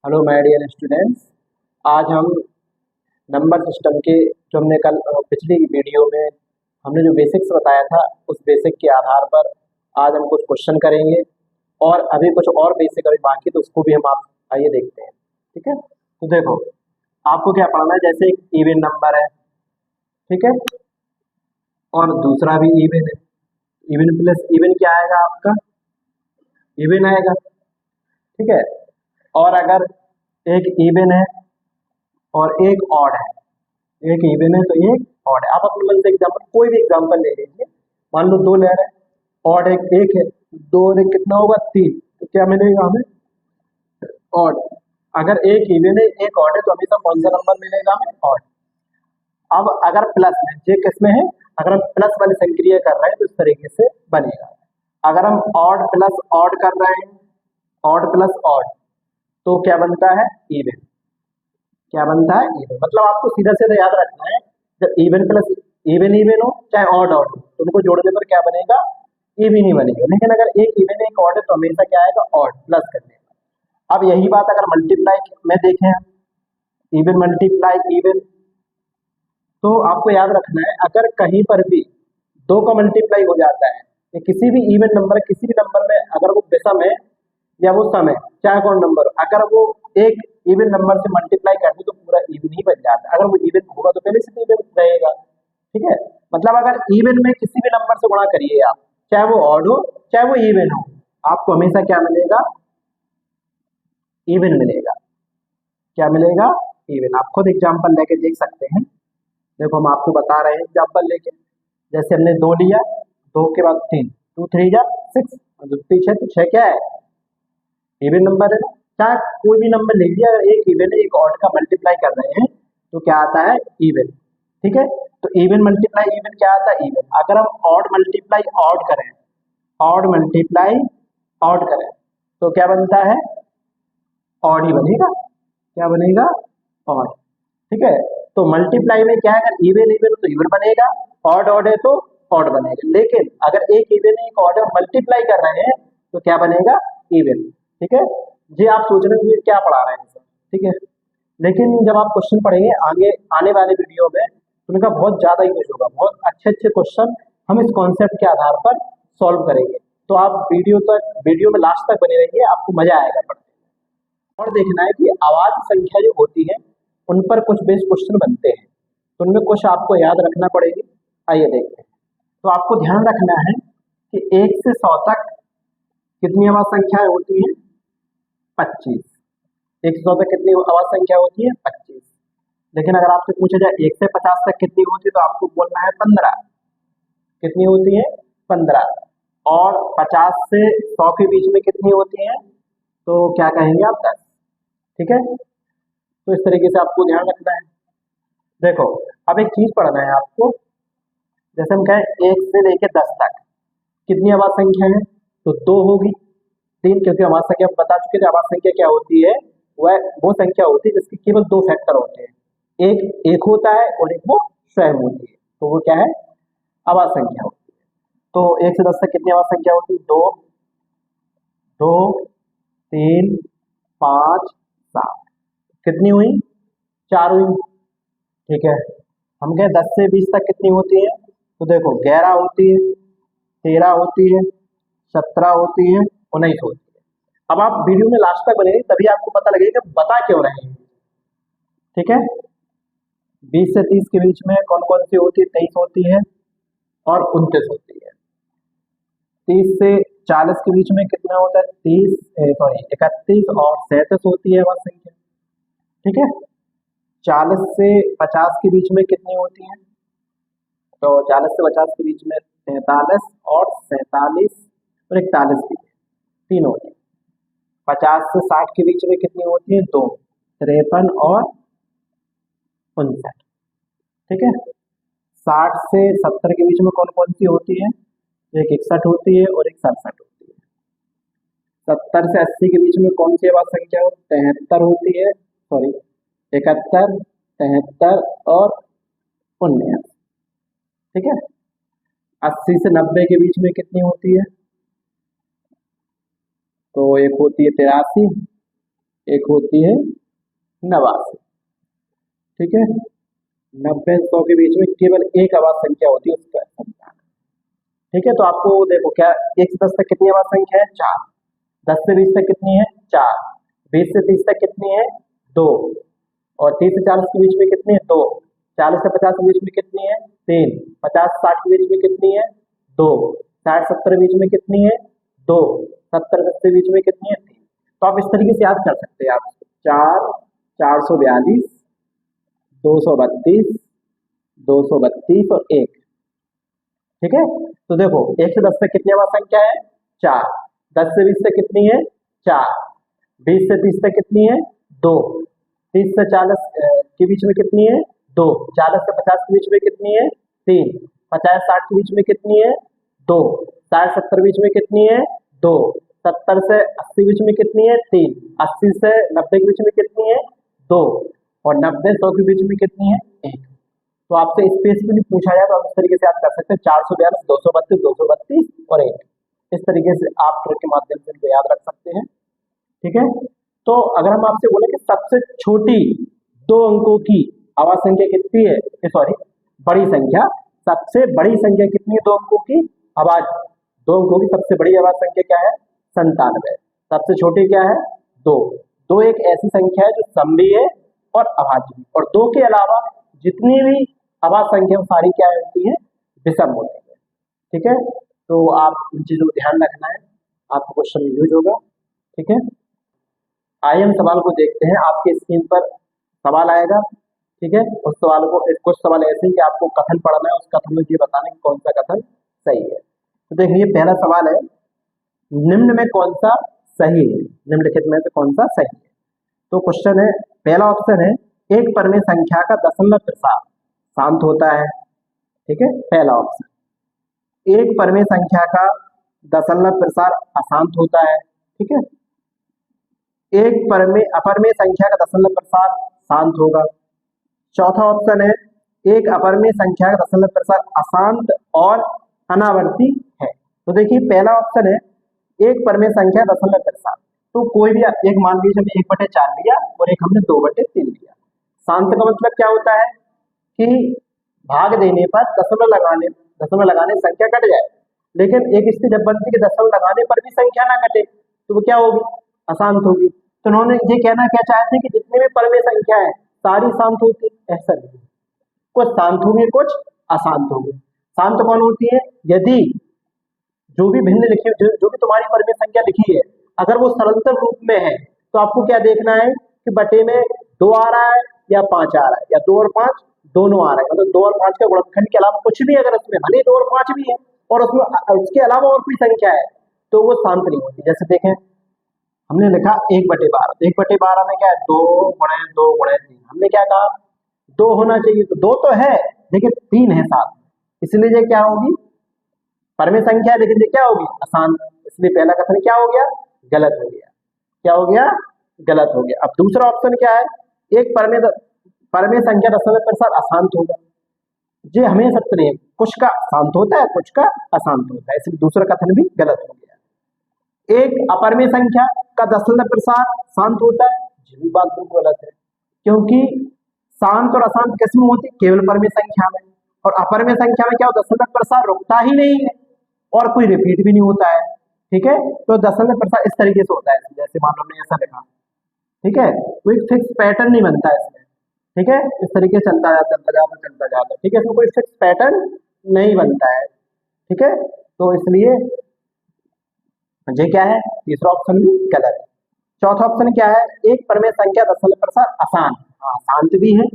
Hello my dear students. आज हम number system के जो हमने कल पिछली वीडियो में हमने जो बेसिक्स बताया था उस बेसिक के आधार पर आज हम कुछ क्वेश्चन करेंगे और अभी कुछ और बेसिक अभी बाकी तो उसको भी हम आप आइए देखते हैं। ठीक है, तो देखो आपको क्या पढ़ना है। जैसे एक इवन नंबर है, ठीक है, और दूसरा भी इवन है। इवन प्लस इवन क्या आएगा आपका? इवन आएगा, ठीक है। और अगर एक इवन है और एक ऑड है, एक इवन है तो एक ऑड है। आप अपने मन से एग्जाम्पल कोई भी एग्जाम्पल ले लीजिए। मान लो दो ले रहे हैं, ऑड एक है, दो और एक कितना होगा? तीन। तो क्या मिलेगा हमें? ऑड। अगर एक इवन है एक ऑड है तो हमेशा कौन सा नंबर मिलेगा हमें? ऑड। अब अगर प्लस में, ये किसमें है? अगर हम प्लस वाली संक्रिया कर रहे हैं तो इस तरीके से बनेगा। अगर हम ऑड प्लस ऑड कर रहे हैं, ऑड प्लस ऑड, तो क्या बनता है? इवन। क्या बनता है? इवन। मतलब आपको सीधा सीधा याद रखना है, जब इवन प्लस इवन इवन हो चाहे ऑड ऑड हो तो उनको जोड़ने पर क्या बनेगा? इवन ही बनेगा। लेकिन अगर एक इवन एक ऑड है तो हमेशा क्या आएगा? ऑड प्लस करने का। अब यही बात अगर मल्टीप्लाई में देखें, इवन मल्टीप्लाई इवन, तो आपको याद रखना है अगर कहीं पर भी दो का मल्टीप्लाई हो जाता है या किसी भी इवन नंबर किसी भी नंबर में अगर वो विषम है या वो सम है, चाहे कौन नंबर, अगर वो एक इवन नंबर से मल्टीप्लाई कर दे तो पूरा इवन ही बन जाता है। अगर वो इवन होगा तो पहले से इवन रहेगा, ठीक है। मतलब अगर इवन में किसी भी नंबर से गुणा करिए आप, चाहे वो ऑड हो चाहे वो इवन हो, आपको हमेशा क्या मिलेगा? इवन मिलेगा। क्या मिलेगा? इवन। आप खुद एग्जाम्पल लेके देख सकते हैं। देखो हम आपको बता रहे हैं एग्जाम्पल लेके। जैसे हमने दो लिया, दो के बाद तीन, टू थ्री जा सिक्स, दो छह, तो छह क्या है? इवन नंबर है ना। चाहे कोई भी नंबर लीजिए, अगर एक इवन एक ऑड का मल्टीप्लाई कर रहे हैं तो क्या आता है? इवन, ठीक है। तो इवन मल्टीप्लाई इवन क्या आता है? इवन। अगर हम ऑड मल्टीप्लाई ऑड करें, ऑड मल्टीप्लाई ऑड करें तो क्या बनता है? ऑड ही बनेगा। क्या बनेगा? ऑड, ठीक है। तो मल्टीप्लाई में क्या है? अगर इवन इवन तो इवन बनेगा, ऑड ऑड है तो ऑड बनेगा। लेकिन अगर एक इवन एक ऑड मल्टीप्लाई कर रहे हैं तो क्या बनेगा? इवन, ठीक है। जी आप सोच रहे होंगे क्या पढ़ा रहे हैं सर, ठीक है। लेकिन जब आप क्वेश्चन पढ़ेंगे आगे आने वाले वीडियो में तो उनका बहुत ज्यादा यूज होगा। बहुत अच्छे अच्छे क्वेश्चन हम इस कॉन्सेप्ट के आधार पर सॉल्व करेंगे। तो आप वीडियो में लास्ट तक बने रहिए, आपको मजा आएगा पढ़ने में। और देखना है कि आवाज संख्या जो होती है उन पर कुछ बेस क्वेश्चन बनते हैं, तो उनमें कुछ आपको याद रखना पड़ेगी। आइए देखते हैं। तो आपको ध्यान रखना है कि 1 से 100 तक कितनी आवाज संख्याएं होती हैं? 25। 1 से 100 तक कितनी आवाज संख्या होती है? 25। लेकिन अगर आपसे पूछा जाए 1 से 50 तक कितनी होती है तो आपको बोलना है 15। कितनी होती है? 15। और 50 से 100 के बीच में कितनी होती है तो क्या कहेंगे आप? 10, ठीक है। तो इस तरीके से आपको ध्यान रखना है। देखो अब एक चीज पढ़ना है आपको। जैसे हम कहें 1 से लेकर 10 तक कितनी आवाज संख्या है तो 2 होगी, 3, क्योंकि आवाज संख्या बता चुके थे। आवाज संख्या क्या होती है? वह वो संख्या होती है जिसके केवल 2 फैक्टर होते हैं, एक एक होता है और एक वो स्वयं होती है, तो वो क्या है? आवाज संख्या होती है। तो 1 से 10 तक कितनी आवाज संख्या होती है? 2, 2, 3, 5, 7। कितनी हुई? 4 हुई, ठीक है। हम कहें 10 से 20 तक कितनी होती है तो देखो 11 होती है, 13 होती है, 17 होती है, 19 होती है। अब आप वीडियो में लास्ट तक बनेंगे तभी आपको पता लगेगा बता क्यों रहे हैं, ठीक है। 20 से 30 के बीच में कौन कौन सी होती है? 23 होती है और 29 होती है। 30 से 40 के बीच में कितना होता है? 31 और 37 होती है आवाज संख्या, ठीक है। 40 से 50 के बीच में कितनी होती है तो 40 से 50 के बीच में 43 और 47 और 41 भी है, 3 होती है। 50 से 60 के बीच में कितनी होती है? 2, 53 और 59, ठीक है। 60 से 70 के बीच में कौन कौन सी होती है? एक 61 होती है और एक 67 होती है। 70 से 80 के बीच में कौन सी आवाज संख्या हो? 73 होती है, सॉरी 71, 73 और 19, ठीक है। 80 से 90 के बीच में कितनी होती है तो एक होती है 83 एक होती है 89। ठीक है, 90 100 के बीच में केवल एक आवाज संख्या होती है, उसका 97। ठीक है, तो आपको देखो क्या 1 से 10 तक कितनी आवाज संख्या है? 4। 10 से 20 तक कितनी है? 4। 20 से 30 तक कितनी है? 2। और 30 से 40 के बीच में कितनी है? 2। 40 से 50 के बीच में कितनी है? 3। 50 से 60 के बीच में कितनी है? 2। 60 70 के बीच में कितनी है? 2। 70 80 के बीच में कितनी है? 3। तो आप इस तरीके से याद कर सकते हैं। आप 4 442 232 232 और 1। ठीक है, तो देखो 1 से 10 तक कितनी आवाज संख्या है? 4। 10 से 20 तक कितनी है? 4। 20 से 30 तक कितनी है? 2। 30 से 40 के बीच में कितनी है? 2। 40 से 50 के बीच में कितनी है? 3। 50 60 के बीच में कितनी है? 2। 60 70 के बीच में कितनी है? 2। 70 से 80 के बीच में कितनी है? 3। 80 से 90 के बीच में कितनी है? 2। और 90 100 के बीच में कितनी है? 1। तो आपसे स्पेसिफिकली पूछा जाए तो आप इस तरीके से याद कर सकते हैं 442 232 232 और 1। इस तरीके से आप ट्रिक के माध्यम से इनको याद रख सकते हैं। ठीक है, तो अगर हम आपसे बोले कि सबसे छोटी 2 अंकों की आवाज संख्या कितनी है, सॉरी बड़ी संख्या, सबसे बड़ी संख्या कितनी है 2 अंकों की आवाज? 2 अंकों की सबसे बड़ी आवाज संख्या क्या है? 97। सबसे छोटी क्या है? 2। 2 एक ऐसी संख्या है जो समवी है और अभाज्य है, और 2 के अलावा जितनी भी आवाज संख्या सारी क्या होती है? विषम होती है। ठीक है, तो आप इन चीजों को ध्यान रखना है, आपको क्वेश्चन यूज होगा। ठीक है, आइए हम सवाल को देखते हैं। आपके स्क्रीन पर सवाल आएगा। ठीक है, उस सवाल को कुछ सवाल ऐसे हैं कि आपको कथन पढ़ना है, उस कथन में ये बताना है कि कौन सा कथन सही है। तो देखिए पहला सवाल है, निम्न में कौन सा सही है? निम्नलिखित में से कौन सा सही है? तो क्वेश्चन है, पहला ऑप्शन है, एक परिमेय संख्या का दशमलव प्रसार शांत होता है। ठीक है, पहला ऑप्शन। एक परिमेय संख्या का दशमलव प्रसार अशांत होता है। ठीक है, एक अपरिमेय संख्या का दशमलव प्रसार शांत होगा। चौथा ऑप्शन है, एक अपरिमेय संख्या का दशमलव प्रसार अशांत और अनावर्ती है। तो देखिए पहला ऑप्शन है, एक परिमेय संख्या दशमलव प्रसार, तो कोई भी एक मान लीजिए हमने 1/4 लिया और एक हमने 2/3 लिया। शांत का मतलब क्या होता है कि भाग देने पर दशमलव लगाने संख्या कट जाए, लेकिन एक स्थिति जब बनती है कि दशमलव लगाने पर भी संख्या ना कटे, तो वो क्या होगी? अशांत होगी। तो उन्होंने ये कहना क्या चाहते हैं कि जितनी भी परिमेय संख्या है सारी शांत होती है? ऐसा नहीं, कुछ शांत होगी कुछ अशांत होगी। शांत कौन होती है? यदि जो भी भिन्न लिखी जो भी तुम्हारी परिमेय संख्या लिखी है, अगर वो सरलतम रूप में है तो आपको क्या देखना है कि बटे में 2 आ रहा है या 5 आ रहा है, या 2 और 5 दोनों आ रहे हैं, मतलब 2 और 5 का गुणनखंड के अलावा कुछ भी अगर उसमें भले 2 और 5 भी है और उसमें उसके अलावा और कोई संख्या है तो वो शांत नहीं होती। जैसे देखें हमने लिखा 1/12, 1/12 में क्या है? 2 गुणे 2 गुणे 3। हमने क्या कहा? 2 होना चाहिए, तो 2 तो है लेकिन 3 है साथ, इसलिए ये क्या होगी? परिमेय संख्या है लेकिन ये क्या होगी? अशांत। इसलिए पहला कथन क्या हो गया? गलत हो गया। क्या हो गया? गलत हो गया। अब दूसरा ऑप्शन क्या है? एक परिमेय संख्या दशमलव प्रसार अशांत होगा। ये हमें सत्य नहीं है, कुछ का शांत होता है कुछ का अशांत होता है, इसलिए दूसरा कथन भी गलत हो गया। एक अपरिमेय संख्या का दशमलव प्रसार शांत होता है, ये भी बात बिल्कुल गलत है, क्योंकि शांत और अशांत किसमें होती है? केवल परिमेय संख्या में। और अपरिमेय संख्या में क्या होता है? दशमलव प्रसार रुकता ही नहीं है और कोई रिपीट भी नहीं होता है। ठीक है, तो दशमलव प्रसार इस तरीके से होता है, जैसे मान लो हमने ऐसा लिखा। ठीक है, कोई फिक्स पैटर्न नहीं बनता है इसमें। ठीक है, इस तरीके से चलता जाता। ठीक है, इसमें कोई फिक्स पैटर्न नहीं बनता है। ठीक है, तो इसलिए ये क्या है? तीसरा ऑप्शन भी गलत है। चौथा ऑप्शन क्या है? एक परिमेय संख्या दशमलव प्रसार अशांत, हाँ शांत भी है,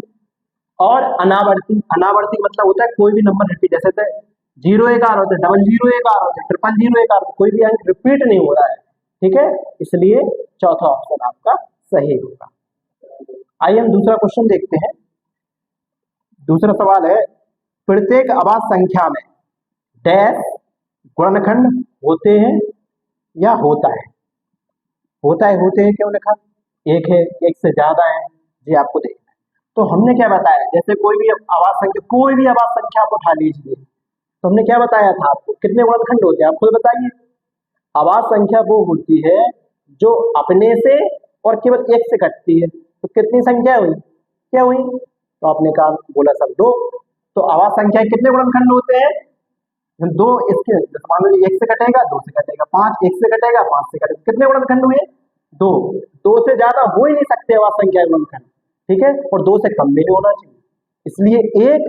और अनावर्ती। अनावर्ती मतलब होता है कोई भी नंबर रिपीट, जैसे 0 एक आ रहा होता है, 00 एक आ रहा होता है, 000 एक आ रहा होता है, कोई भी अंक रिपीट नहीं हो रहा है। ठीक है, इसलिए चौथा ऑप्शन आपका सही होगा। आइए हम दूसरा क्वेश्चन देखते हैं। दूसरा सवाल है, प्रत्येक आवाज संख्या में डैश गुणनखंड होते हैं या होता है? होता है, होते हैं क्यों लिखा? एक है, एक से ज्यादा है, ये आपको देखना है। तो हमने क्या बताया, जैसे कोई भी आवाज संख्या आप उठा लीजिए, तो हमने क्या बताया था आपको? कितने गुणनखंड होते हैं आप खुद बताइए। आवाज संख्या वो होती है जो अपने से और केवल 1 से घटती है, तो कितनी संख्या हुई, क्या हुई? तो आपने कहा बोला सर 2। तो अभाज्य संख्या कितने गुणनखंड होते हैं? 2। इसके मान लो 1 से घटेगा, 2 से घटेगा, 5, 1 से घटेगा, 5 से घटेगा, कितने गुणनखंड हुए? 2। 2 से ज्यादा हो ही नहीं सकते अभाज्य संख्या के गुणनखंड, ठीक है, और 2 से कम भी नहीं होना चाहिए। इसलिए एक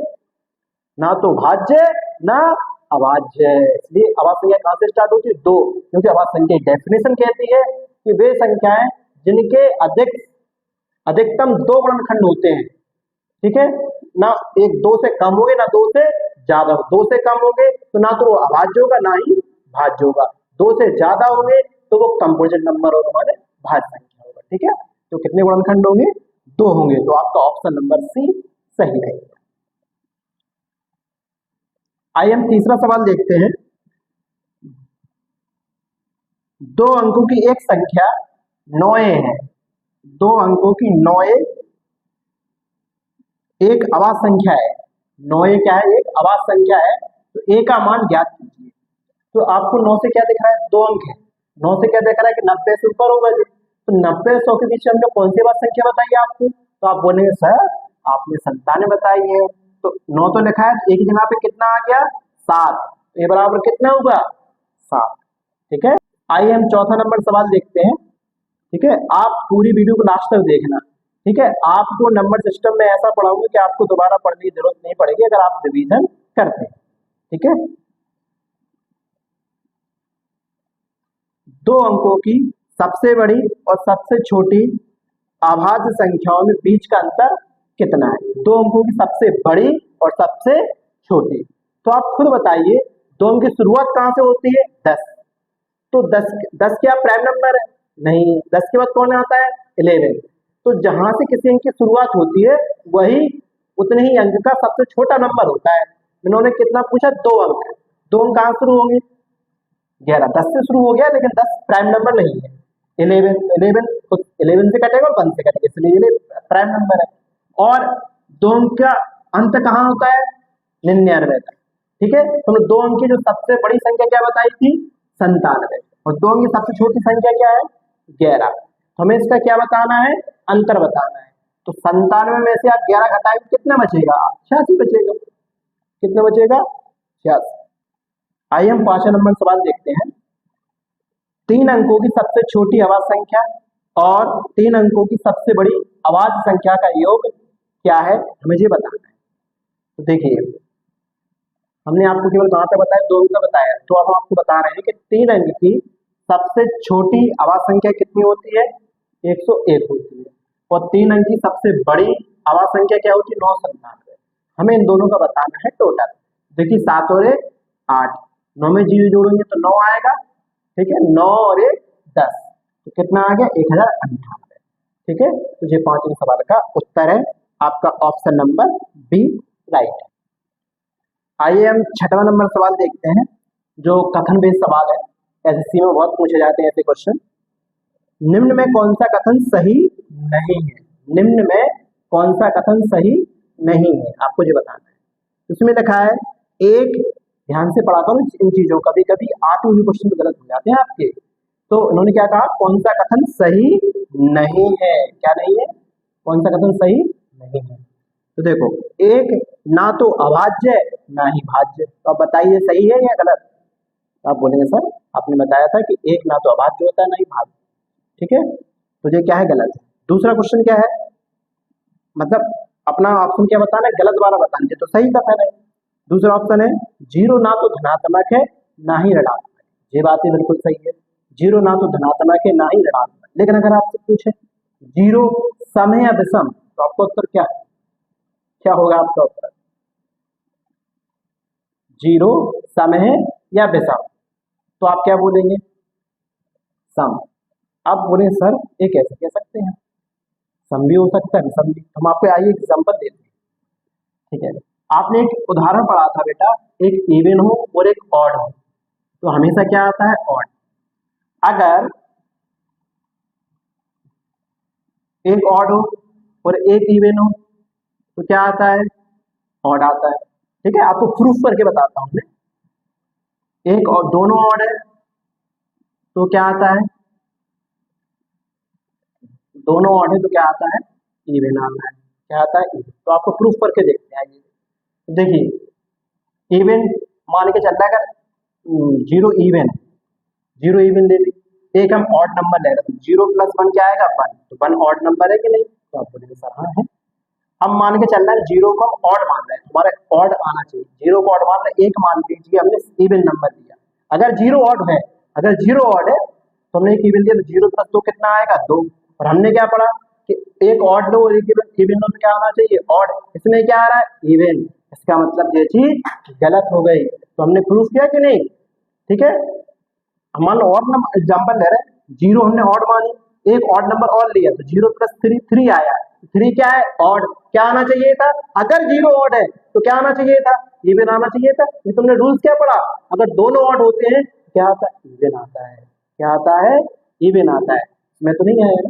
ना तो भाज्य ना अभाज्य, इसलिए अभाज्य संख्या कहां से स्टार्ट होती है? 2, क्योंकि अभाज्य संख्या की डेफिनेशन कहती है कि वे संख्याएं जिनके अधिकतम 2 गुणनखंड होते हैं, ठीक है, ना 2 से कम होंगे ना 2 से ज्यादा। 2 से कम होंगे तो ना तो वो अभाज्य होगा ना ही भाज्य होगा, 2 से ज्यादा होंगे तो वो कंपोजिट नंबर होगा, माने भाज्य संख्या होगा, ठीक है। तो कितने गुणनखंड होंगे? 2 होंगे, तो आपका ऑप्शन नंबर सी सही रहेगा। आइए हम तीसरा सवाल देखते हैं। 2 अंकों की एक संख्या 9 है, 2 अंकों की 9 एक अभाज्य संख्या है। 9 क्या है? एक अभाज्य संख्या है। तो a का मान ज्ञात कीजिए। तो आपको 9 से क्या दिख रहा है? 2 अंक है। 9 से क्या दिख रहा है कि 90 से ऊपर होगा जी। तो 90 100 के बीच में हमने कौन सी अभाज्य संख्या बताई है आपको? तो आप बोलेंगे सर आपने 97 बताई है। तो 9 तो लिखा है, तो एक जगह पे कितना आ गया? 7। तो ये बराबर कितना होगा? 7, ठीक है। आइए हम चौथा नंबर सवाल देखते हैं, ठीक है। आप पूरी वीडियो को लास्ट तक देखना, ठीक है। आपको नंबर सिस्टम में ऐसा पढ़ाऊंगा कि आपको दोबारा पढ़ने की जरूरत नहीं पड़ेगी अगर आप रिवीजन करते हैं, ठीक है। 2 अंकों की सबसे बड़ी और सबसे छोटी अभाज्य संख्याओं में बीच का अंतर कितना है? 2 अंकों की सबसे बड़ी और सबसे छोटी, तो आप खुद बताइए 2 अंक की शुरुआत कहां से होती है? 10। तो 10 क्या प्राइम नंबर है? नहीं। 10 के बाद कौन आता है? 11। तो जहां से किसी अंक की शुरुआत होती है वही उतने ही अंक का सबसे छोटा नंबर होता है। इन्होंने कितना पूछा? 2 अंक। 2 अंक कहां शुरू होंगे? 11। 10 से शुरू हो गया, लेकिन 10 प्राइम नंबर नहीं है। 11 से कटेगा और 1 से कटेगा, इसलिए ये प्राइम नंबर है। और 2 अंक का अंत कहां होता है? 99 तक, ठीक है। तो 2 अंक की जो सबसे बड़ी संख्या क्या बताई थी? 97। और 2 अंक की सबसे छोटी संख्या क्या है? 11। तो हमें इसका क्या बताना है? अंतर बताना है। तो 97 में से आप 11 घटाएंगे, कितना बचेगा? 86 बचेगा। कितना बचेगा? 86। आइए हम 5वां नंबर सवाल देखते हैं। 3 अंकों की सबसे छोटी अभाज्य संख्या और 3 अंकों की सबसे बड़ी अभाज्य संख्या का योग क्या है, हमें ये बताना है। तो देखिए हमने आपको केवल कहां तक बताया? 2 अंक का बताया। तो अब हम आपको बता रहे हैं कि 3 अंक की सबसे छोटी अभाज्य संख्या कितनी होती है? 101 होती है। और 3 अंक की सबसे बड़ी अभाज्य संख्या क्या होती है? 997। हमें इन दोनों का बताना है टोटल। देखिए 7 और 1 8, 9 में 0 जोड़ेंगे तो 9 आएगा, ठीक है। 9 और 1 10, तो कितना आ गया? 1098, ठीक है। तो ये 5वें सवाल का उत्तर है, आपका ऑप्शन नंबर बी राइट है। आइए हम 6वां नंबर सवाल देखते हैं, जो कथन बेस्ड सवाल है। एसएससी में बहुत पूछे जाते हैं ऐसे क्वेश्चन। निम्न में कौन सा कथन सही नहीं है? निम्न में कौन सा कथन सही नहीं है, आपको ये बताना है। इसमें लिखा है एक, ध्यान से पढ़ा करो इन चीजों, कभी कभी आते हुए क्वेश्चन गलत हो जाते हैं आपके। तो उन्होंने क्या कहा? कौन सा कथन सही नहीं है? क्या नहीं है? कौन सा कथन सही नहीं है? तो देखो, एक ना तो अभाज्य ना ही भाज्य, तो आप बताइए सही है या गलत? आप बोलेंगे सर आपने बताया था कि एक ना तो अभाज्य होता है ना ही भाज्य, ठीक है। तो ये क्या है? गलत है। दूसरा क्वेश्चन क्या है? मतलब अपना ऑप्शन क्या बताना है? गलत वाला बताना है, तो सही कथन है। दूसरा ऑप्शन है 0 ना तो धनात्मक है ना ही ऋणात्मक, ये बात ही बिल्कुल सही है। 0 ना तो धनात्मक है ना ही ऋणात्मक। लेकिन अगर आपसे पूछे 0 सम है या विषम, तो आपका उत्तर क्या है? क्या होगा आपका उत्तर? 0 सम है या विषम, तो आप क्या बोलेंगे? सम। आप बोले सर ये कैसे कह सकते हैं? सम भी हो सकता है विषम भी। हम आपको आइए एग्जाम्पल देते हैं, ठीक है। आपने एक उदाहरण पढ़ा था बेटा, एक इवन हो और एक ऑड हो, तो हमेशा क्या आता है? ऑड। अगर एक ऑड हो और एक इवन हो तो क्या आता है? ऑड आता है, ठीक है। आपको प्रूफ करके बताता हूं मैं। एक और दोनों ऑड है तो क्या आता है? दोनों ऑड है तो क्या आता है, इवन आता है। क्या आता है, इवन। तो आपको प्रूफ करके देखते हैं। ये देखिए इवन मान के चल रहा है, अगर जीरो इवन, जीरो इवन ले ली, एक हम ऑड नंबर ले रहे हैं, जीरो प्लस वन क्या आएगा, वन। तो वन ऑड नंबर है कि नहीं, तो आप बोलेंगे सर हाँ है। हम मान के चल रहे हैं जीरो को हम ऑड मान रहे हैं, तुम्हारे ऑड आना चाहिए, जीरो को ऑड मान रहे हैं, एक मान लीजिए हमने इवन नंबर दिया। अगर जीरो ऑड है, अगर जीरो ऑड है तो हमने एक इवन दिया, तो जीरो प्लस दो कितना आएगा, दो। और हमने क्या पढ़ा कि एक ऑड लो और एक इवन लो तो क्या आना चाहिए, ऑड। इसमें क्या आ रहा है, इवन। इसका मतलब ये चीज गलत हो गई, तो हमने प्रूफ किया कि नहीं, ठीक है। मान लो और नंबर एग्जाम्पल ले रहे हैं, जीरो हमने ऑड मानी, एक ऑड नंबर और लिया, तो जीरो प्लस थ्री, थ्री आया। थ्री क्या है, ऑड। क्या आना चाहिए था, अगर जीरो ऑड है तो क्या आना चाहिए था, इवन आना चाहिए था। ये तुमने रूल्स क्या पढ़ा, अगर दोनों ऑड होते हैं क्या आता है, इवन आता है। क्या आता है, इवन आता है। मैं तो नहीं आया ना,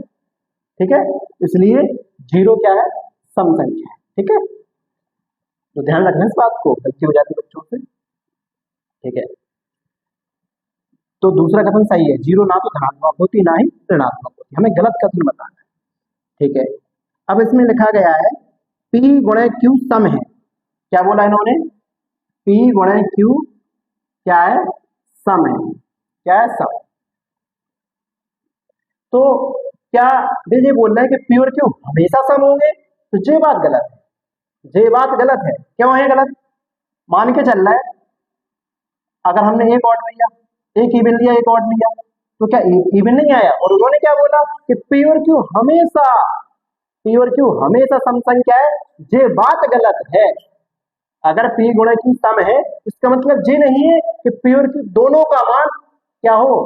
ठीक है। इसलिए जीरो क्या है, सम संख्या है, ठीक है। तो ध्यान रखना इस बात को, गलती हो जाती है बच्चों से, ठीक है। तो दूसरा कथन सही है, जीरो ना तो धनात्मक होती ना ही ऋणात्मक होती, हमें गलत कथन बताना है, ठीक है। अब इसमें लिखा गया है P गुणे Q सम है। क्या बोला इन्होंने, P गुणे Q क्या है, सम है। क्या है, सम। तो क्या ये बोल रहे हैं कि P और Q हमेशा सम होंगे, तो ये बात गलत है, ये बात गलत है। क्यों है गलत, मान के चल रहा है अगर हमने एक ऑड लिया, एक इवन लिया, एक ऑड लिया, तो क्या इवन नहीं आया। और उन्होंने क्या बोला कि P और Q हमेशा, P और Q हमेशा सम संख्या है, ये बात गलत है। अगर P गुणे Q सम है, इसका मतलब ये नहीं है कि P और Q दोनों का मान क्या हो,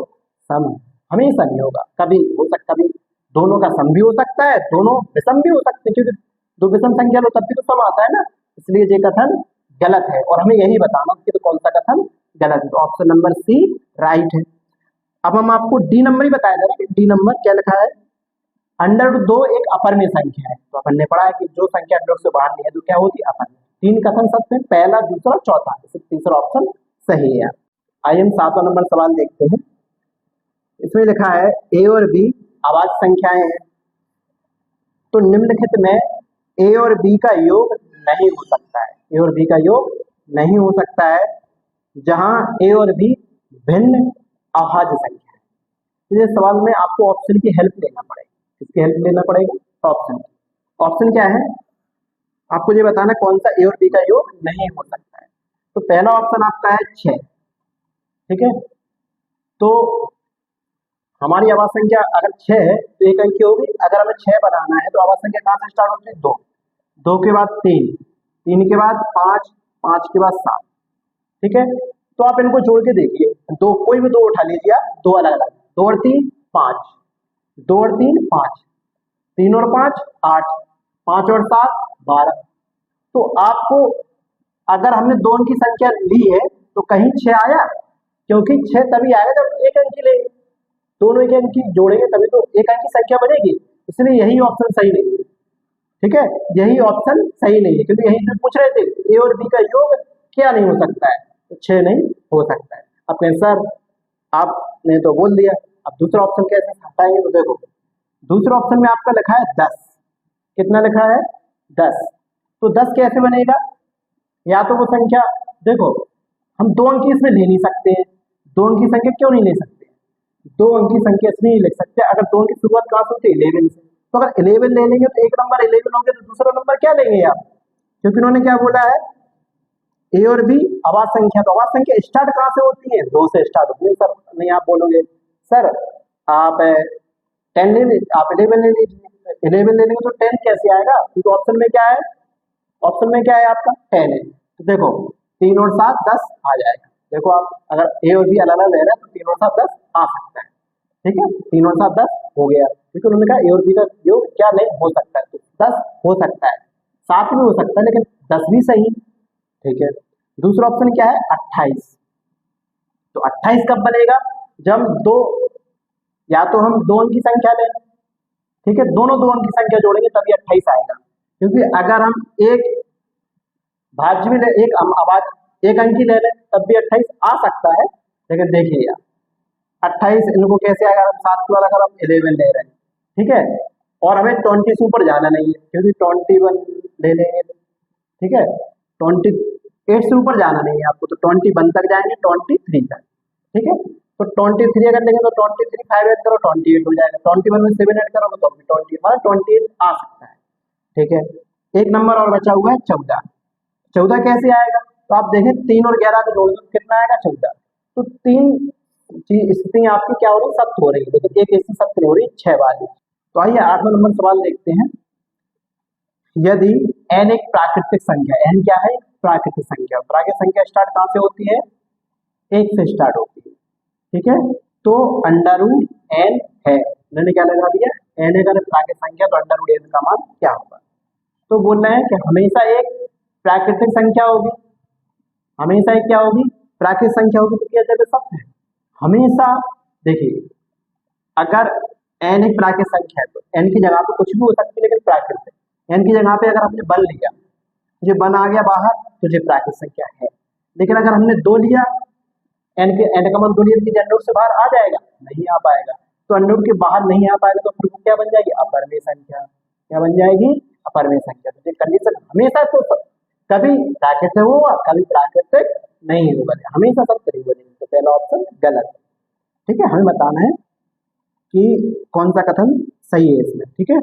सम। हमेशा नहीं होगा, कभी हो सकता, कभी दोनों का सम भी हो सकता है, दोनों विषम भी हो सकते हैं, क्योंकि दो विषम संख्या लो तब भी तो सम आता है ना। इसलिए ये कथन गलत है, और हमें यही बताना कि तो कौन सा कथन गलत है। तो ऑप्शन नंबर सी राइट है। अब हम आपको डी नंबर ही बताया जा रहा है कि डी नंबर क्या लिखा है, अंडर रूट दो एक अपरिमेय संख्या है। तो अपन ने पढ़ा है कि जो संख्या अंडर से बाहर नहीं है तो क्या होती है, अपरिमेय। तीन कथन सत्य है, पहला, दूसरा, चौथा, तीसरा ऑप्शन सही है। आइए हम 7वां नंबर सवाल देखते हैं। इसमें लिखा है ए और बी अभाज्य संख्याएं हैं, तो निम्नलिखित में ए और बी का योग नहीं हो सकता है। ए और बी का योग नहीं हो सकता है जहां ए और बी भिन्न अभाज्य संख्या है। तो ये सवाल में आपको ऑप्शन की हेल्प लेना पड़ेगा। किसकी हेल्प लेना पड़ेगा, ऑप्शन की। ऑप्शन क्या है, आपको ये बताना कौन सा ए और बी का योग नहीं हो सकता है। तो पहला ऑप्शन आपका है 6, ठीक है। तो हमारी आवाज संख्या अगर 6 है तो एक अंक की होगी। अगर हमें 6 बनाना है तो आवाज संख्या कहां से स्टार्ट होती है, 2, 2 के बाद 3, 3 के बाद 5, 5 के बाद 7, ठीक है। तो आप इनको जोड़ के देखिए, दो कोई भी दो उठा लीजिए आप, दो अलग अलग, 2 और 3 5, 2 और 3 5, 3 और 5 8, 5 और 7 12। तो आपको अगर हमने दो अंक की संख्या ली है तो कहीं 6 आया, क्योंकि 6 तभी आएगा जब एक अंक की लेंगे, दोनों एक अंक की जोड़ेंगे तभी तो एक अंक की संख्या बनेगी। इसलिए यही ऑप्शन सही नहीं है, ठीक है। यही ऑप्शन सही नहीं है, क्योंकि यही से पूछ रहे थे ए और बी का योग क्या नहीं हो सकता है, तो 6 नहीं हो सकता है। अब कहें सर आपने तो बोल दिया, अब दूसरा ऑप्शन कैसे हटाएंगे, तो देखो दूसरे ऑप्शन में आपका लिखा है 10, कितना लिखा है 10। तो 10 कैसे बनेगा, या तो वो संख्या, देखो हम दो अंक की इसमें ले नहीं सकते हैं, दो अंक की संख्या क्यों नहीं ले सकते, दो अंक की संख्या इसमें नहीं लिख सकते। अगर दो अंक की शुरुआत कहां से होती है, 11 से। तो अगर 11 ले लेंगे तो एक नंबर 11 होंगे, तो दूसरा नंबर क्या लेंगे आप, क्योंकि उन्होंने क्या बोला है ए और बी अभाज्य संख्या। तो अभाज्य संख्या स्टार्ट कहां से होती है, 2 से स्टार्ट होती है। सर नहीं, आप बोलोगे सर आप 10 ले लीजिए, आप 11 ले लीजिए, 11 ले लेंगे तो 10 कैसे आएगा, क्योंकि ऑप्शन में क्या है, ऑप्शन में क्या है आपका 10 है। तो देखो 3 और 7 10 आ जाएगा। देखो आप अगर ए और बी अलग अलग ले रहे हैं तो 3 और 7 10 आ सकता है, ठीक है। 3 और 7 10 हो गया, क्योंकि उन्होंने कहा ए और बी का योग क्या नहीं हो सकता है, तो 10 हो सकता है, 7 भी हो सकता है, लेकिन 10 भी सही, ठीक है। दूसरा ऑप्शन क्या है 28। तो 28 कब बनेगा, जब दो, या तो हम दो अंक की संख्या लें, ठीक है, दोनों दो अंक की संख्या जोड़ेंगे तभी 28 आएगा। क्योंकि अगर हम एक भाज्य भी ले, एक अभाज्य एक अंक की ले लें तब भी 28 आ सकता है। लेकिन देखिए यार 28 इनको कैसे आएगा, हम 7 के बाद अगर हम 11 ले रहे हैं, ठीक है, और हमें 20 से ऊपर जाना नहीं है, क्योंकि 21 ले लेंगे, ठीक है, 28 से ऊपर जाना नहीं है आपको, तो 21 तक जाएंगे, 23 तक, ठीक है। तो 23 अगर लेंगे तो 23 5 ऐड करो 28 हो जाएगा, 21 में 7 ऐड करोगे तो 20 मतलब 28 आ सकता है, ठीक है। एक नंबर और बचा हुआ है 14। 14 कैसे आएगा, तो आप देखें 3 और 11 को जोड़ दो कितना आएगा 14। तो 3 स्थिति आपकी क्या हो रही है, सत्य हो रही है, लेकिन एक ऐसी सत्य नहीं हो रही 6 वाली। तो आइए 8वां नंबर सवाल देखते हैं। यदि n एक प्राकृतिक संख्या, n क्या है, प्राकृतिक संख्या, प्राकृतिक संख्या स्टार्ट कहां से होती है, 1 से स्टार्ट होती है, ठीक है। तो √n है, मैंने क्या लगा दिया, n अगर प्राकृतिक संख्या तो √n का मान क्या होगा। तो बोल रहे हैं कि हमेशा एक प्राकृतिक संख्या होगी, हमेशा एक क्या होगी, प्राकृतिक संख्या होगी, तो क्या जगह सत्य है हमेशा। देखिए अगर n एक प्राकृतिक संख्या है तो n की जगह पे कुछ भी हो सकती है, लेकिन प्राकृतिक, n की जगह पे अगर हमने बल लिया, तुझे बन आ गया बाहर, तुझे प्राकृतिक संख्या है। लेकिन अगर हमने 2 लिया, n का मान 2 लिया, √2 से बाहर आ जाएगा, नहीं आ पाएगा। तो √2 के बाहर नहीं आ पाएगा तो फिर क्या बन जाएगी, अपरिमेय संख्या। क्या बन जाएगी, अपरिमेय संख्या। तो ये कंडीशन हमेशा, तो कभी प्राकृतिक होगा कभी प्राकृतिक नहीं होगा, हमेशा सत्य नहीं बनेगी। तो पहला ऑप्शन गलत है, ठीक है। हमें बताना है कि कौन सा कथन सही है इसमें, ठीक है।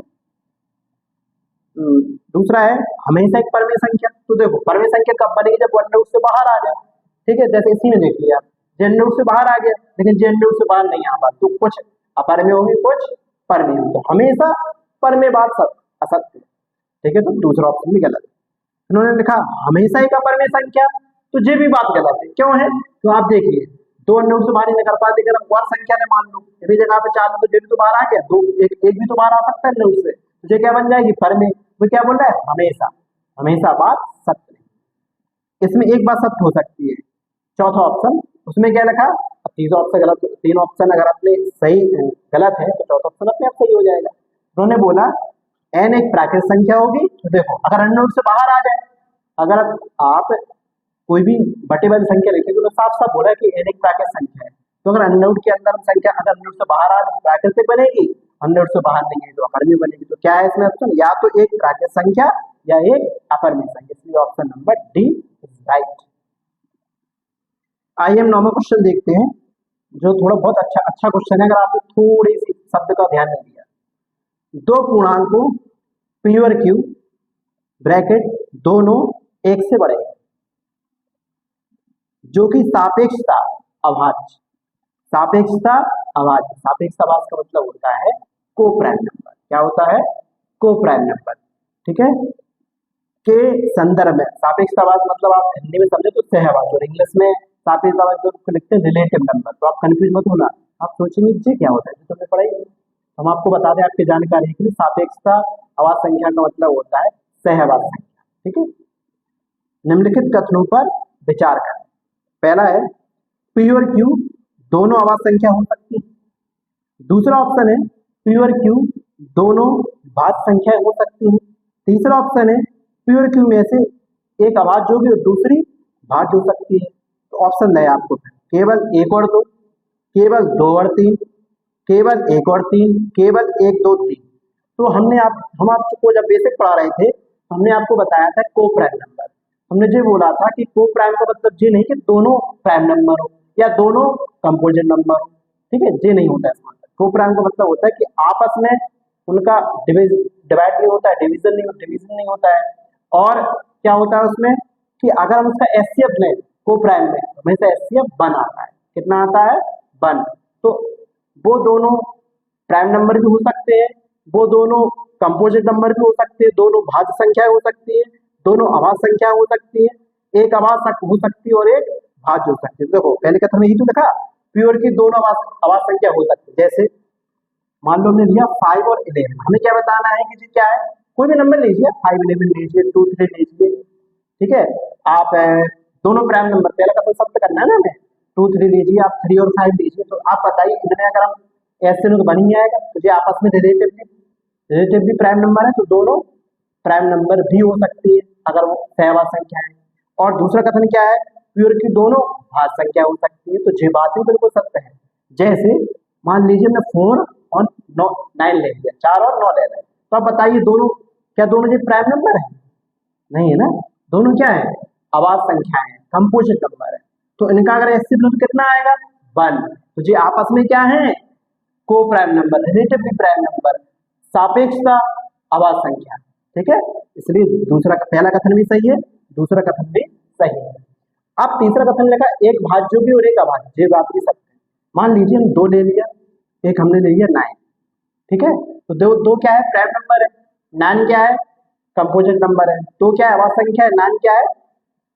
दूसरा है हमेशा एक परमेय संख्या। तो देखो परमेय संख्या कब बनेगी, जब √2 से बाहर आ जाए, ठीक है। जैसे इसी में देखिए आप, √2 से बाहर आ गया, लेकिन √2 से बाहर नहीं आ पा, तो कुछ अपरमेय होगी कुछ परमेय होगी, तो हमेशा परमेय बात असत्य, ठीक है। तो दूसरा ऑप्शन भी गलत। उन्होंने लिखा हमेशा एक अपरमेय संख्या, तो ये भी बात गलत है। क्यों है, तो आप देखिए 2 √2 से बाहर नहीं कर पाते, अगर हम और संख्या ने मान लो, यदि जगह पे 4 तो ये भी तो बाहर आ गया, 2 एक भी तो बाहर आ सकता है √2 से, तो ये क्या बन जाएगी, परमेय। वो क्या बोल रहा है, हमेशा, हमेशा बात सत्य नहीं। इसमें एक बात सत्य हो सकती है, चौथा ऑप्शन, उसमें क्या लिखा, अब तीसरा ऑप्शन गलत, 3 ऑप्शन अगर अपने सही गलत है तो चौथा ऑप्शन अपने आप सही हो जाएगा। उन्होंने बोला n एक प्राकृतिक संख्या होगी, तो देखो अगर √2 से बाहर आ जाए, अगर आप कोई भी बटे वाली संख्या लिखी तो साफ साफ बोला कि n एक प्राकृतिक संख्या है, तो अगर √2 के अंदर संख्या अगर √2 से बाहर आ प्राकृतिक बनेगी, √2 से बाहर नहीं है तो अपरिमेय बनेगी। तो क्या है इसमें ऑप्शन, या तो एक प्राकृतिक संख्या या एक अपरिमेय संख्या, इसलिए option number D is right. आइए हम 9वां क्वेश्चन देखते हैं, जो थोड़ा बहुत अच्छा क्वेश्चन है, अगर आपने थोड़ी सी शब्द का ध्यान नहीं दिया। 2 पूर्णांकों पी और क्यू ब्रैकेट दोनों 1 से बड़े हैं, जो कि सापेक्षता अभाज्य, सापेक्षता अभाज्य, सापेक्ष अभाज्य का मतलब होता है को प्राइम नंबर। क्या होता है, को प्राइम नंबर, ठीक है। के संदर्भ में सापेक्ष अभाज्य मतलब आप हिंदी में समझे तो सहअभाज्य, और इंग्लिश में सापेक्ष अभाज्य को लिखते हैं रिलेटिव नंबर। तो आप कंफ्यूज मत होना, आप सोचेंगे ये क्या होता है, तुमने पढ़ाई, हम आपको बता दें आपकी जानकारी के लिए, सापेक्षता अभाज्य संख्या का मतलब होता है सहअभाज्य संख्या, ठीक है। निम्नलिखित कथनों पर विचार करें। पहला है पी और क्यू दोनों अभाज्य संख्या हो सकती है। दूसरा ऑप्शन है पी और क्यू दोनों भाज्य संख्या हो सकती है। तीसरा ऑप्शन है पी और क्यू में से एक अभाज्य होगी और दूसरी भाज्य हो सकती है। तो ऑप्शन है आपको केवल 1 और 2, केवल 2 और 3, केवल 1 और 3, केवल 1 2 3। तो हम आपको जब बेसिक पढ़ा रहे थे तो हमने आपको बताया था को प्राइम नंबर। हमने ये बोला था कि को प्राइम का मतलब ये नहीं कि दोनों प्राइम नंबर हो या दोनों कंपोजिट नंबर हो, ठीक है, ये नहीं होता है इसका मतलब। को प्राइम का मतलब होता है कि आपस में उनका डिवाइड नहीं होता है, डिवीजन नहीं होता है। और क्या होता है उसमें कि अगर हम उसका एचसीएफ लें को प्राइम में, हमेशा एचसीएफ 1 आता है। कितना आता है, 1। तो वो दोनों प्राइम नंबर भी हो सकते हैं, वो दोनों कंपोजिट नंबर भी हो सकते हैं, दोनों भाज्य संख्या हो सकती है, दोनों अभाज्य संख्या हो सकती है, एक अभाज्य हो सकती है और एक भाज्य हो सकती है। देखो पहले कथन में यही तो लिखा, प्योर की दोनों अभाज्य संख्या हो सकती है। जैसे मान लो हमने लिया 5 और 11, हमें क्या बताना है कि क्या है, कोई भी नंबर लीजिए, 5 11 लीजिए, 2 3 लीजिए, ठीक है। आप दोनों प्राइम नंबर, पहला कथन सत्य करना है ना हमें, 2 3 लीजिए, आप 3 और 5 लीजिए। तो आप बताइए इनमें अगर हम ऐसे तो बन ही आएगा, तो ये आपस में रिलेटिवली प्राइम नंबर है, तो दोनों प्राइम नंबर भी हो सकती है अगर वो सहअभाज्य संख्या है। और दूसरा कथन क्या है, प्योर की दोनों भाज्य संख्या हो सकती है। तो ये बात भी बिल्कुल सत्य है। जैसे मान लीजिए हमने 4 और 9 ले लिया, 4 और 9 ले लिया, तो अब बताइए दोनों क्या दोनों ये प्राइम नंबर है? नहीं है ना, दोनों क्या है? आवाज संख्या है, कंपोजिट नंबर है। तो इनका अगर एचसीएफ तो कितना आएगा? 1। तो ये आपस में क्या है? को prime number, relatively prime number, सापेक्षता आवाज संख्या। ठीक है, इसलिए दूसरा पहला कथन भी सही है, दूसरा कथन भी सही है। अब तीसरा कथन लिखा एक भाज्य भी और एक अभाज्य, ये बात भी सत्य है। मान लीजिए हम 2 ले लिया, एक हमने ले लिया 9। ठीक है, तो दो क्या है? प्राइम नंबर है। 9 क्या है? कंपोजिट नंबर है। 2 क्या है? आवाज संख्या है। 9 क्या है?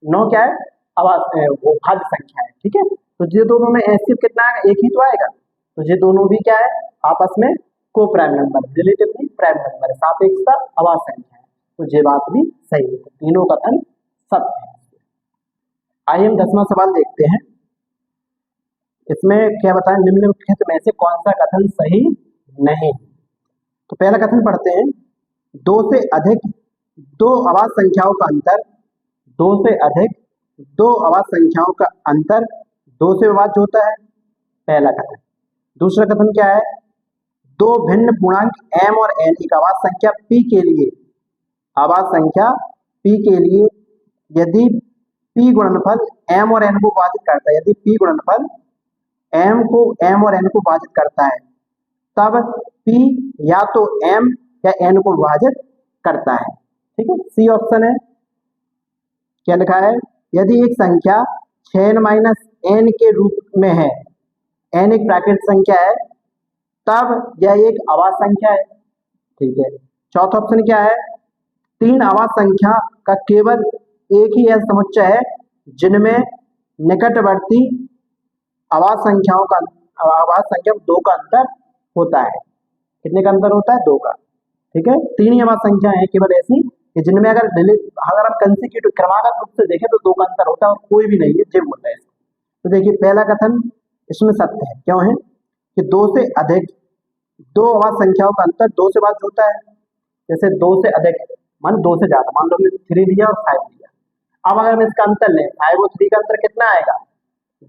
9 क्या है? आवाज वो भाज्य संख्या है। ठीक है, तो ये दोनों में एचसीएफ कितना आएगा? एक ही तो आएगा। तो ये दोनों भी क्या है? आपस में को prime number, relatively prime number है, सापेक्षता आवाज संख्या है। तो ये बात भी सही है, तो तीनों कथन सत्य है। आइए हम 10वां सवाल देखते हैं। इसमें क्या बताएं? निम्नलिखित में से कौन सा कथन सही नहीं? तो पहला कथन पढ़ते हैं, 2 से अधिक 2 आवाज संख्याओं का अंतर, 2 से अधिक 2 आवाज संख्याओं का अंतर 2 से विभाज्य होता है, पहला कथन। दूसरा कथन क्या है? 2 भिन्न पूर्णांक m और n एक आवाज संख्या p के लिए, आवाज संख्या p के लिए यदि p गुणनफल m और n को विभाजित करता है, यदि p गुणनफल m और n को विभाजित करता है, तब p या तो m या n को विभाजित करता है। ठीक है, सी ऑप्शन है। क्या लिखा है? यदि एक संख्या 6n-n के रूप में है, n एक प्राकृतिक संख्या है, तब यह एक आवाज संख्या है। ठीक है, चौथा ऑप्शन क्या है? 3 आवाज संख्या का केवल एक ही ऐसा समुच्चय है जिनमें निकटवर्ती आवाज संख्या 2 का अंतर होता है। कितने का अंतर होता है? 2 का। ठीक है, 3 ही आवाज संख्या है केवल ऐसी कि जिनमें अगर हम कंसेक्यूटिव क्रमागत रूप से देखें तो 2 का अंतर होता है और कोई भी नहीं है, ये बोलता है। तो देखिए पहला कथन इसमें सत्य है। क्यों है? कि 2 से अधिक 2 आवाज संख्याओं का अंतर 2 से विभाज्य होता है। जैसे 2 से अधिक मान 2 से ज्यादा, मान लो हमने 3 लिया और 5 लिया। अब अगर हम इसका अंतर लें, 5 और 3 का अंतर कितना आएगा?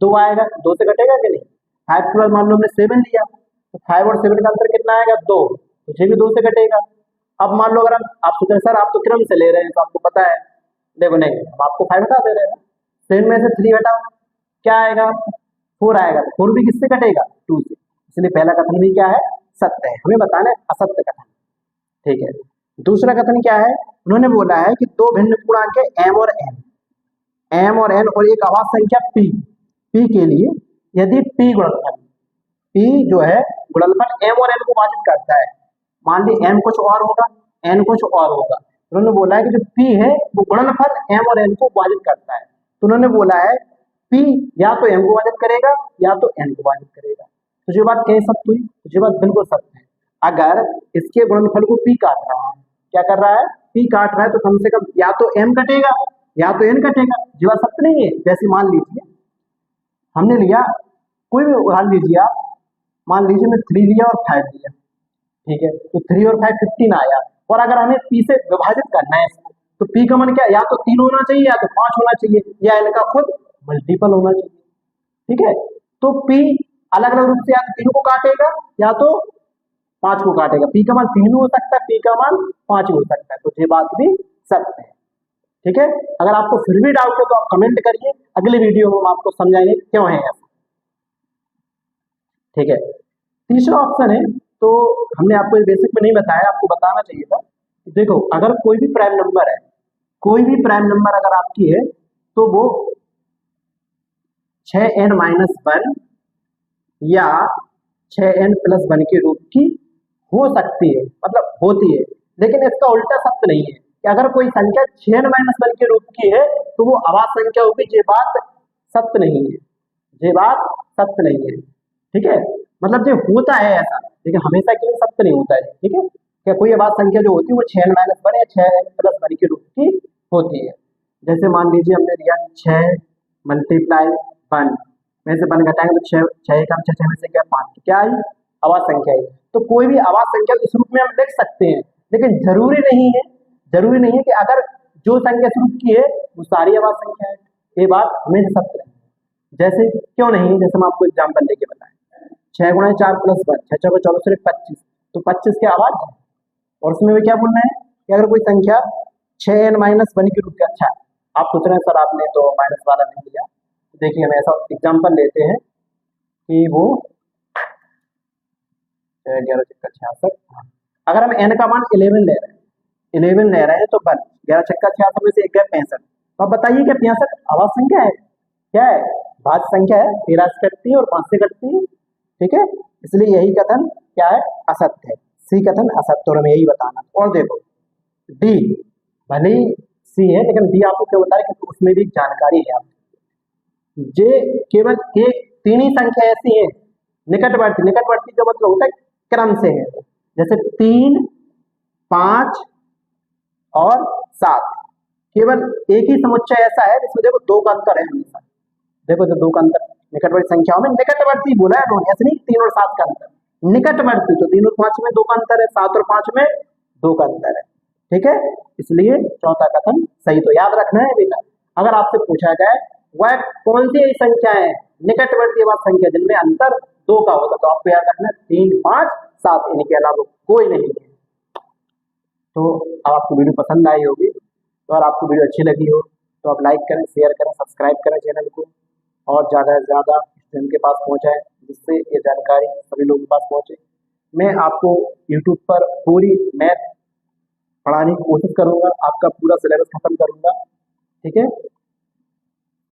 2 आएगा। 2 से घटेगा कि नहीं? 5 के बाद मान लो हमने 7 लिया, तो 5 और 7 का अंतर कितना आएगा? 2, तो ये भी 2 से घटेगा। अब मान लो अगर आप सोच रहे सर आप तो क्रम से ले रहे हैं तो आपको पता है, देखो नहीं, हम आपको 5 हटा दे रहे हैं, 7 में से 3 हटाओ, क्या आएगा? 4 आएगा। 4 भी किससे घटेगा? 2 से। इसलिए पहला कथन भी क्या है? सत्य है। हमें बताना है असत्य कथन। ठीक है, दूसरा कथन क्या है? उन्होंने बोला है कि 2 भिन्न पूर्णांक है m और n और एक आवाज संख्या p के लिए यदि p गुणनफल p जो है गुणनफल m और n को विभाजित करता है, मान ली m कुछ और होगा, n कुछ और होगा, उन्होंने बोला है कि जो p है वो गुणनफल m और n को विभाजित करता है। तो उन्होंने बोला है p या तो m को विभाजित करेगा या तो n को विभाजित करेगा। तो जो बात कहीं सत्य हुई, तो जो बात बिल्कुल सत्य है। अगर इसके गुणनफल को p काट रहा है, क्या कर रहा है? p काट रहा है, तो कम से कम या तो m कटेगा या तो n कटेगा। जो बात सत्य नहीं है। जैसे मान लीजिए हमने लिया, कोई भी उदाहरण लीजिए आप, मान लीजिए मैं 3 लिया और 5 लिया। ठीक है, तो 3 और 5 15 आया, और अगर हमें p से विभाजित करना है इसको, तो p का मान क्या? या तो 3 होना चाहिए या तो 5 होना चाहिए, या इनका खुद मल्टीपल होना चाहिए। ठीक है, तो p अलग अलग रूप से या तो 3 को काटेगा या तो 5 को काटेगा। p का मान 3 भी हो सकता है, p का मान 5 भी हो सकता है। तो ये बात भी सत्य है। ठीक है, अगर आपको फिर भी डाउट है तो आप कमेंट करिए, अगले वीडियो में हम आपको समझाएंगे क्यों है ऐसा। ठीक है, तीसरा ऑप्शन है, तो हमने आपको बेसिक में नहीं बताया, आपको बताना चाहिए था। देखो अगर कोई भी प्राइम नंबर है, कोई भी प्राइम नंबर अगर आपकी है, तो वो 6n-1 या 6n+1 के रूप की हो सकती है, मतलब होती है। लेकिन इसका उल्टा सत्य नहीं है कि अगर कोई संख्या 6n-1 के रूप की है तो वो आवाज संख्या होगी। ये बात सत्य नहीं है, ये बात सत्य नहीं है। ठीक है, मतलब जो होता है ऐसा, लेकिन हमेशा के लिए सत्य नहीं होता है। ठीक है, क्या कोई आवाज संख्या जो होती है वो 6n-1 या 6n+1 के रूप की होती है। जैसे मान लीजिए हमने लिया 6 × 1 में से 1 घटाएंगे तो 6 का 6 में से क्या 5, क्या आई? आवाज संख्या है। तो कोई भी आवाज संख्या इस रूप में हम लिख सकते हैं, लेकिन जरूरी नहीं है कि अगर जो संख्या इस रूप की है वो सारी आवाज संख्या है। ये बात हमेशा सत्य नहीं है। जैसे क्यों नहीं? जैसे हम आपको एग्जाम्पल लेके बताएं, 6 × 4 + 1, 6 × 4 = 24, तो 25 की आवाज है और उसमें भी क्या बोलना है कि अगर कोई संख्या 6n-1 के रूप में, अच्छा आप सोच रहे हैं सर आपने तो माइनस वाला नहीं दिया, तो देखिए हम ऐसा एग्जाम्पल लेते हैं कि वो 11×66, अगर हम n का मान 11 ले रहे हैं, 11 ले रहे हैं तो 1, 11×66 में से एक है 65, तो आप बताइए क्या 65 आवाज संख्या है, क्या है, भाज्य संख्या है, 13 से कटती है और 5 से कटती है, ठीक है, इसलिए यही कथन क्या है, असत्य है, सी कथन असत्य, और हमें यही बताना। और देखो डी, भले ही सी है लेकिन डी आपको क्या बता रहे क्योंकि उसमें भी जानकारी है आपको, जे केवल एक 3 ही संख्या ऐसी है निकटवर्ती, निकटवर्ती का मतलब होता है क्रम से है, जैसे 3, 5 और 7, केवल एक ही समुच्चय ऐसा है जिसमें देखो 2 का अंतर है हमेशा, देखो जो 2 का अंतर निकटवर्ती संख्याओं में, निकटवर्ती बोला है उन्होंने, ऐसे नहीं 3 और 7 का अंतर, निकटवर्ती तो 3 और 5 में 2 का अंतर है, 7 और 5 में 2 का अंतर है, ठीक है, इसलिए चौथा कथन सही। तो याद रखना है बेटा, अगर आपसे पूछा जाए वह कौन सी संख्या है निकटवर्ती आवाज संख्या जिनमें अंतर 2 का होगा, तो आपको याद रखना है 3, 5, 7, इनके अलावा कोई नहीं है। तो अब आपको वीडियो पसंद आई होगी, तो अगर आपको वीडियो अच्छी लगी हो तो आप लाइक करें, शेयर करें, सब्सक्राइब करें चैनल को, और ज़्यादा से ज़्यादा स्टूडेंट के पास पहुँचाएं जिससे ये जानकारी सभी लोगों के पास पहुँचे। मैं आपको यूट्यूब पर पूरी मैथ पढ़ाने की कोशिश करूँगा, आपका पूरा सिलेबस खत्म करूँगा, ठीक है।